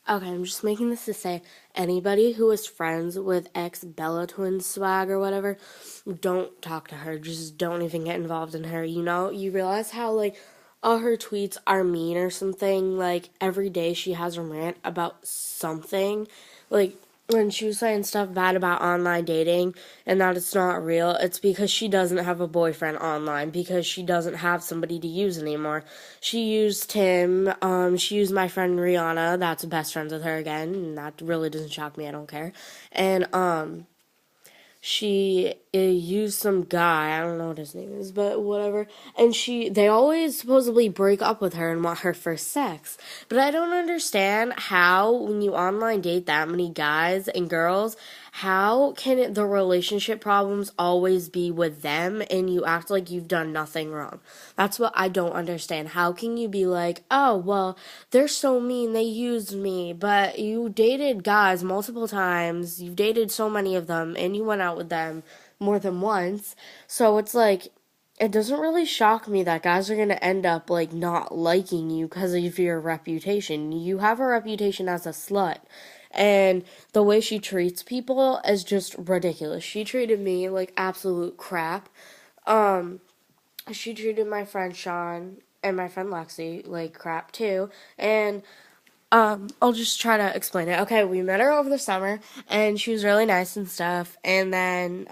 Okay, I'm just making this to say anybody who is friends with ex Bella Twins swag or whatever, don't talk to her. Just don't even get involved in her. You realize how, like, all her tweets are mean or something? Like, every day she has a rant about something. Like, when she was saying stuff bad about online dating and that it's not real, it's because she doesn't have a boyfriend online because she doesn't have somebody to use anymore. She used him. She used my friend Rihanna. That's best friends with her again, and that really doesn't shock me. I don't care. And she used some guy, I don't know what his name is, but whatever, and they always supposedly break up with her and want her for sex. But I don't understand how, when you online date that many guys and girls, how can the relationship problems always be with them and you act like you've done nothing wrong? That's what I don't understand. How can you be like, oh, well, they're so mean, they used me, but you dated guys multiple times, you've dated so many of them, and you went out with them more than once. So it's like, it doesn't really shock me that guys are going to end up like not liking you because of your reputation. You have a reputation as a slut. And the way she treats people is just ridiculous. She treated me like absolute crap. Um, she treated my friend Sean and my friend Lexi like crap too. And I'll just try to explain it. Okay, we met her over the summer, and she was really nice and stuff. And then,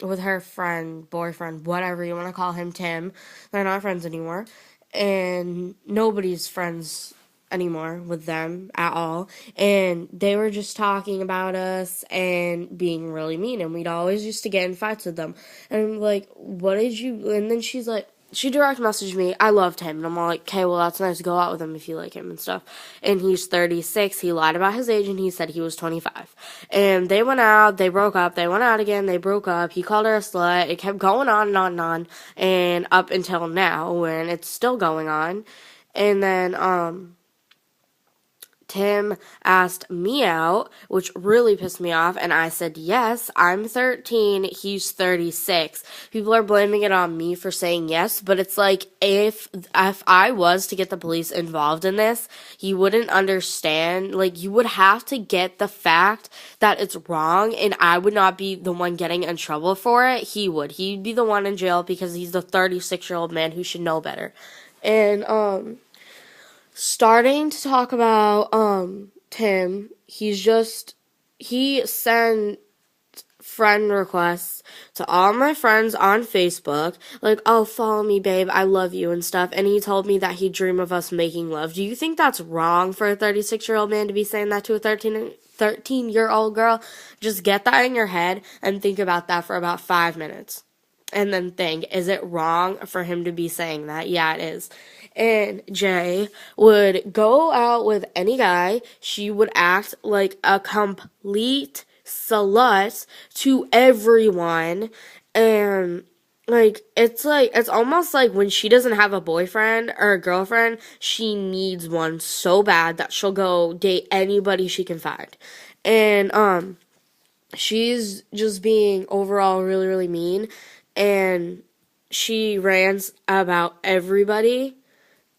with her friend, boyfriend, whatever you want to call him, Tim, they're not friends anymore. And nobody's friends anymore with them at all. And they were just talking about us and being really mean. And we'd always used to get in fights with them. And I'm like, what did you. And then she's like, she direct messaged me, I loved him. And I'm all like, okay, well, that's nice. Go out with him if you like him and stuff. And he's 36. He lied about his age and he said he was 25. And they went out, they broke up, they went out again, they broke up. He called her a slut. It kept going on and on and on. And up until now, when it's still going on. And then, Tim asked me out, which really pissed me off, and I said, yes, I'm 13, he's 36. People are blaming it on me for saying yes, but it's like, if I was to get the police involved in this, you wouldn't understand, like, you would have to get the fact that it's wrong, and I would not be the one getting in trouble for it. He would. He'd be the one in jail because he's the 36-year-old man who should know better. And, starting to talk about Tim, he sent friend requests to all my friends on Facebook, like, oh, follow me, babe, I love you and stuff, and he told me that he'd dream of us making love. Do you think that's wrong for a 36-year-old man to be saying that to a 13-year-old girl? Just get that in your head and think about that for about 5 minutes. And then think, is it wrong for him to be saying that? Yeah, it is. And Jay would go out with any guy. She would act like a complete slut to everyone. And it's almost like when she doesn't have a boyfriend or a girlfriend, she needs one so bad that she'll go date anybody she can find. And she's just being overall really, really mean, and she rants about everybody,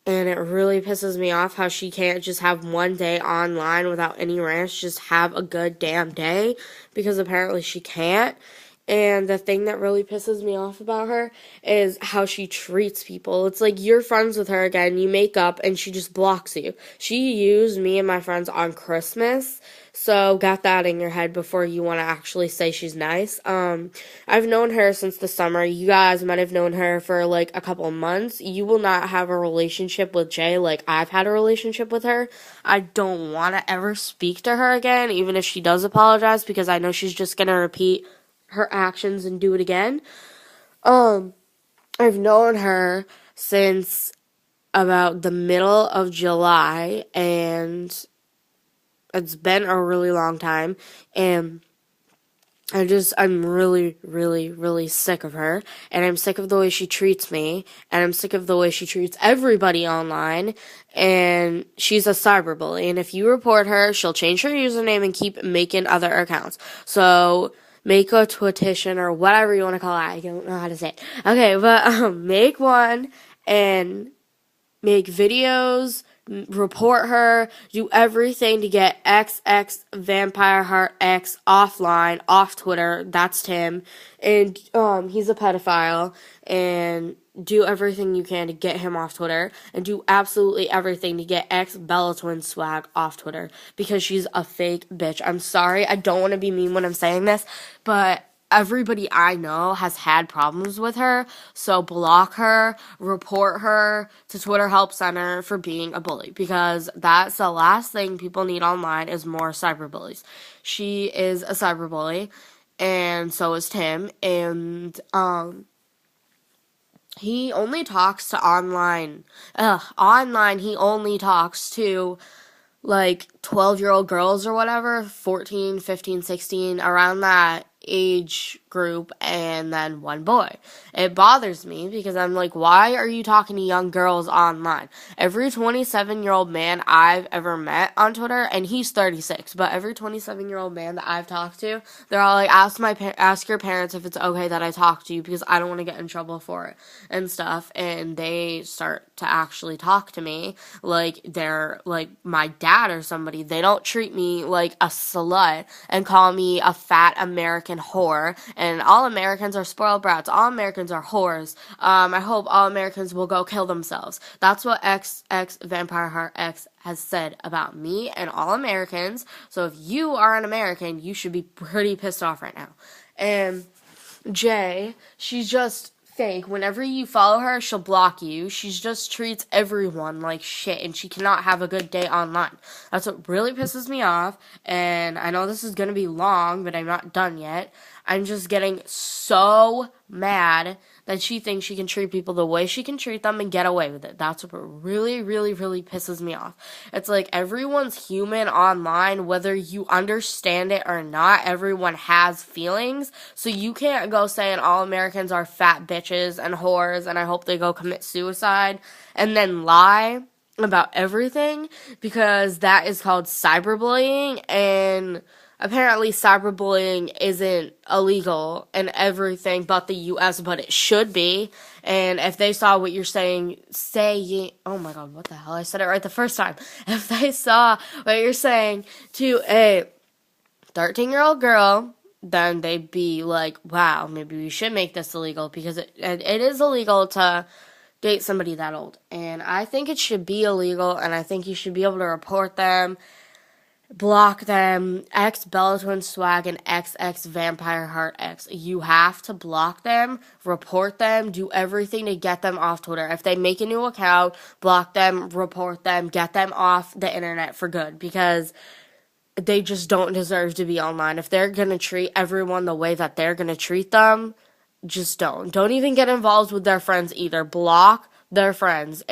and it really pisses me off how she can't just have one day online without any rants, just have a good damn day, because apparently she can't. And the thing that really pisses me off about her is how she treats people. It's like you're friends with her again, you make up, and she just blocks you. She used me and my friends on Christmas, so got that in your head before you want to actually say she's nice. I've known her since the summer. You guys might have known her for like a couple months. You will not have a relationship with Jay like I've had a relationship with her. I don't want to ever speak to her again, even if she does apologize, because I know she's just going to repeat her actions and do it again. I've known her since about the middle of July, and it's been a really long time, and I'm really, really, really sick of her, and I'm sick of the way she treats me, and I'm sick of the way she treats everybody online, and she's a cyberbully, and if you report her, she'll change her username and keep making other accounts. So make a petition or whatever you want to call it. I don't know how to say it. Okay, but make one and make videos, report her, do everything to get XX Vampire Heart X offline, off Twitter. That's Tim. And he's a pedophile. And do everything you can to get him off Twitter. And do absolutely everything to get X Bella Twin swag off Twitter. Because she's a fake bitch. I'm sorry, I don't want to be mean when I'm saying this, but everybody I know has had problems with her, so block her, report her to Twitter Help Center for being a bully, because that's the last thing people need online is more cyberbullies. She is a cyberbully, and so is Tim, and he only talks to online he only talks to like 12-year-old girls or whatever, 14, 15, 16, around that age group, and then one boy. It bothers me because I'm like, why are you talking to young girls online? Every 27-year-old man I've ever met on Twitter, and he's 36, but every 27-year-old man that I've talked to, they're all like, ask your parents if it's okay that I talk to you because I don't want to get in trouble for it and stuff. And they start to actually talk to me like they're like my dad or somebody. They don't treat me like a slut and call me a fat American whore, and all Americans are spoiled brats. All Americans are whores. I hope all Americans will go kill themselves. That's what XX Vampire Heart X has said about me and all Americans. So if you are an American, you should be pretty pissed off right now. And Jay, she's just fake. Whenever you follow her, she'll block you. She just treats everyone like shit, and she cannot have a good day online. That's what really pisses me off, and I know this is going to be long, but I'm not done yet. I'm just getting so mad that she thinks she can treat people the way she can treat them and get away with it. That's what really, really, really pisses me off. It's like everyone's human online, whether you understand it or not. Everyone has feelings, so you can't go saying all Americans are fat bitches and whores and I hope they go commit suicide and then lie about everything, because that is called cyberbullying, and apparently cyberbullying isn't illegal in everything but the US, but it should be. And if they saw what you're saying, oh my god, what the hell? I said it right the first time. If they saw what you're saying to a 13-year-old girl, then they'd be like, wow, maybe we should make this illegal, because it is illegal to date somebody that old. And I think it should be illegal, and I think you should be able to report them, block them, X Bella Twin swag and XX Vampire Heart X. You have to block them, report them, do everything to get them off Twitter. If they make a new account, block them, report them, get them off the internet for good, because they just don't deserve to be online. If they're going to treat everyone the way that they're going to treat them, just don't. Don't even get involved with their friends either. Block their friends.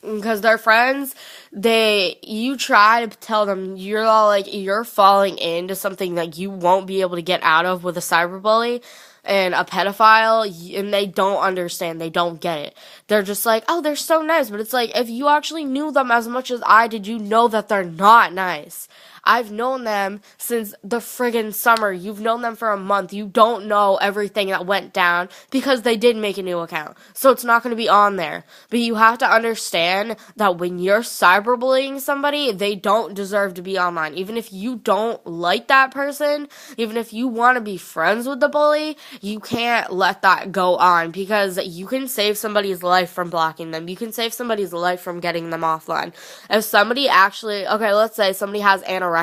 Because their friends, you try to tell them, you're all like, you're falling into something that you won't be able to get out of with a cyberbully and a pedophile, and they don't understand, they don't get it. They're just like, oh, they're so nice, but it's like, if you actually knew them as much as I did, you know that they're not nice. I've known them since the friggin' summer. You've known them for a month. You don't know everything that went down because they did make a new account. So it's not going to be on there. But you have to understand that when you're cyberbullying somebody, they don't deserve to be online. Even if you don't like that person, even if you want to be friends with the bully, you can't let that go on, because you can save somebody's life from blocking them. You can save somebody's life from getting them offline. If somebody actually, okay, let's say somebody has anorexia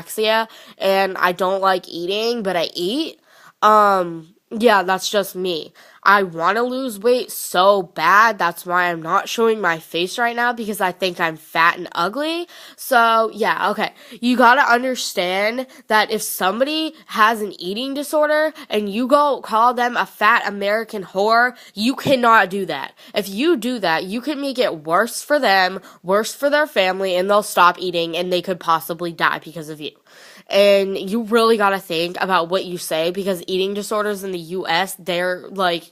and I don't like eating, but I eat, yeah, that's just me. I want to lose weight so bad. That's why I'm not showing my face right now, because I think I'm fat and ugly. So, yeah, okay. You gotta understand that if somebody has an eating disorder and you go call them a fat American whore, you cannot do that. If you do that, you can make it worse for them, worse for their family, and they'll stop eating and they could possibly die because of you. And you really gotta think about what you say, because eating disorders in the US, they're like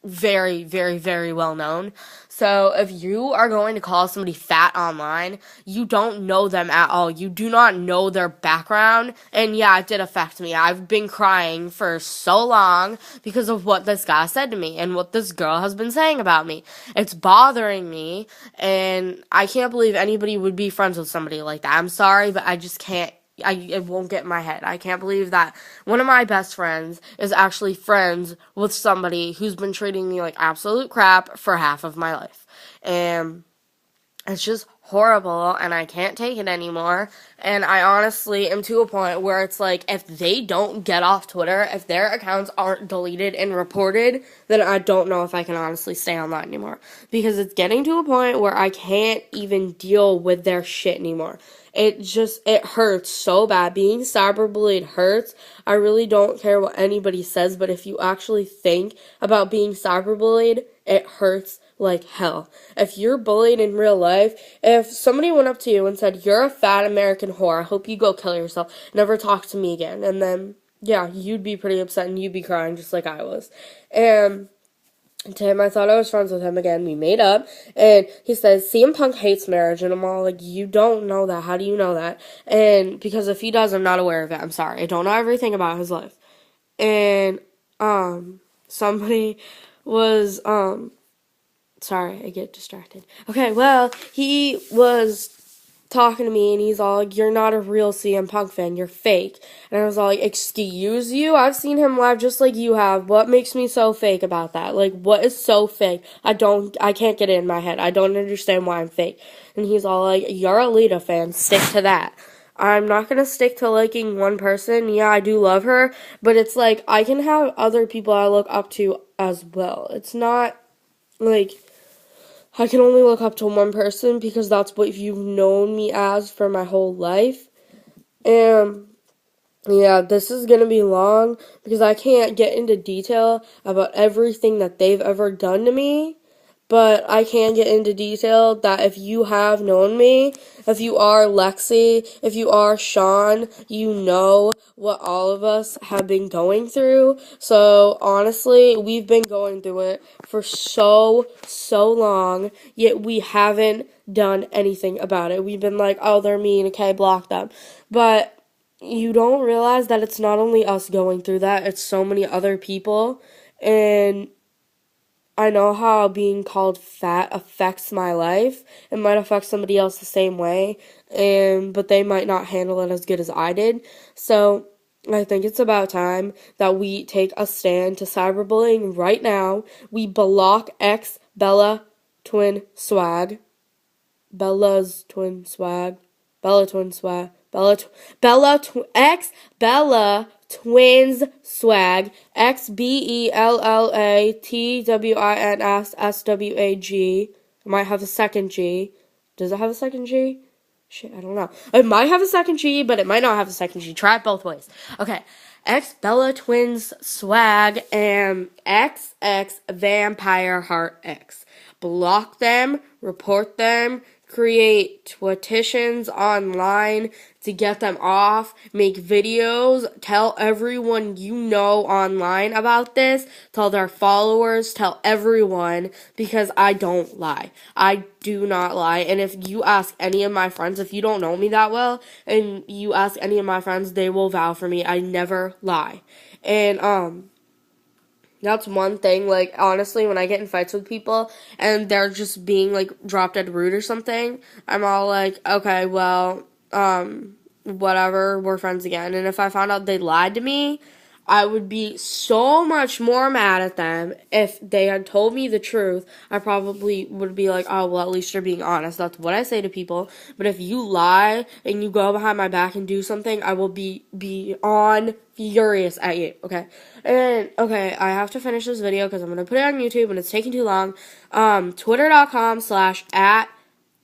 very, very, very well known. So if you are going to call somebody fat online, you don't know them at all. You do not know their background. And yeah, it did affect me. I've been crying for so long because of what this guy said to me and what this girl has been saying about me. It's bothering me, and I can't believe anybody would be friends with somebody like that. I'm sorry, but I just can't. It won't get in my head. I can't believe that one of my best friends is actually friends with somebody who's been treating me like absolute crap for half of my life. And it's just horrible, and I can't take it anymore. And I honestly am to a point where it's like, if they don't get off Twitter, if their accounts aren't deleted and reported, then I don't know if I can honestly stay online anymore. Because it's getting to a point where I can't even deal with their shit anymore. It hurts so bad. Being cyberbullied hurts. I really don't care what anybody says, but if you actually think about being cyberbullied, it hurts like hell. If you're bullied in real life, if somebody went up to you and said, "You're a fat American whore, I hope you go kill yourself, never talk to me again," and then, yeah, you'd be pretty upset and you'd be crying just like I was. And Tim, I thought I was friends with him again. We made up, and he says, CM Punk hates marriage, and I'm all like, you don't know that. How do you know that? And because if he does, I'm not aware of it. I'm sorry. I don't know everything about his life. And, somebody was, sorry, I get distracted. Okay, well, he was talking to me, and he's all like, "You're not a real CM Punk fan, you're fake." And I was all like, "Excuse you? I've seen him live just like you have. What makes me so fake about that? Like, what is so fake? I can't get it in my head. I don't understand why I'm fake." And he's all like, "You're a Lita fan, stick to that." I'm not gonna stick to liking one person. Yeah, I do love her, but it's like, I can have other people I look up to as well. It's not like I can only look up to one person because that's what you've known me as for my whole life. And yeah, this is going to be long because I can't get into detail about everything that they've ever done to me. But I can get into detail that if you have known me, if you are Lexi, if you are Sean, you know what all of us have been going through. So honestly, we've been going through it for so long, yet we haven't done anything about it. We've been like, oh, they're mean, okay, block them. But you don't realize that it's not only us going through that, it's so many other people. And I know how being called fat affects my life. It might affect somebody else the same way, but they might not handle it as good as I did. So I think it's about time that we take a stand to cyberbullying right now. We block X Bella Twin Swag. Bella's Twin Swag. Bella Twin Swag. Bella Twins Swag, XBELLATWINSSWAG. It might have a second G. Does it have a second G? Shit, I don't know. It might have a second G, but it might not have a second G. Try it both ways. Okay. X Bella Twins Swag and XX Vampire Heart X. Block them, report them, create petitions online to get them off, make videos, tell everyone you know online about this, tell their followers, tell everyone, because I don't lie. I do not lie. And if you ask any of my friends, if you don't know me that well, and you ask any of my friends, they will vow for me. I never lie. And, that's one thing, like, honestly, when I get in fights with people and they're just being, like, drop dead rude or something, I'm all like, okay, well, whatever, we're friends again. And if I found out they lied to me, I would be so much more mad at them. If they had told me the truth, I probably would be like, oh, well, at least you're being honest. That's what I say to people. But if you lie and you go behind my back and do something, I will be beyond furious at you, okay? And, okay, I have to finish this video because I'm going to put it on YouTube and it's taking too long. Twitter.com/at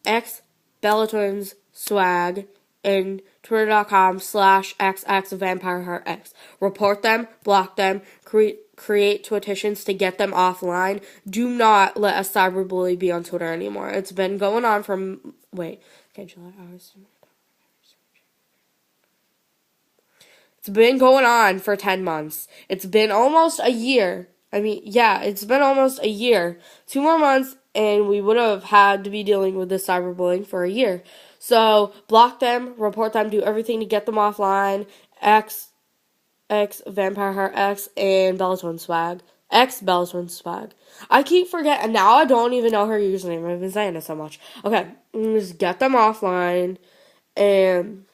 xBellatwinsSwag and Twitter.com/XX Report them, block them, create petitions to get them offline. Do not let a cyberbully be on Twitter anymore. It's been going on from, July, August. It's been going on for 10 months. It's been almost a year. I mean, yeah, it's been almost a year. 2 more months, and we would have had to be dealing with this cyberbullying for a year. So block them, report them, do everything to get them offline. X Vampire Heart X and Bella Twin Swag. X Bella Twin Swag. I keep forgetting. Now I don't even know her username. I've been saying it so much. Okay, just get them offline and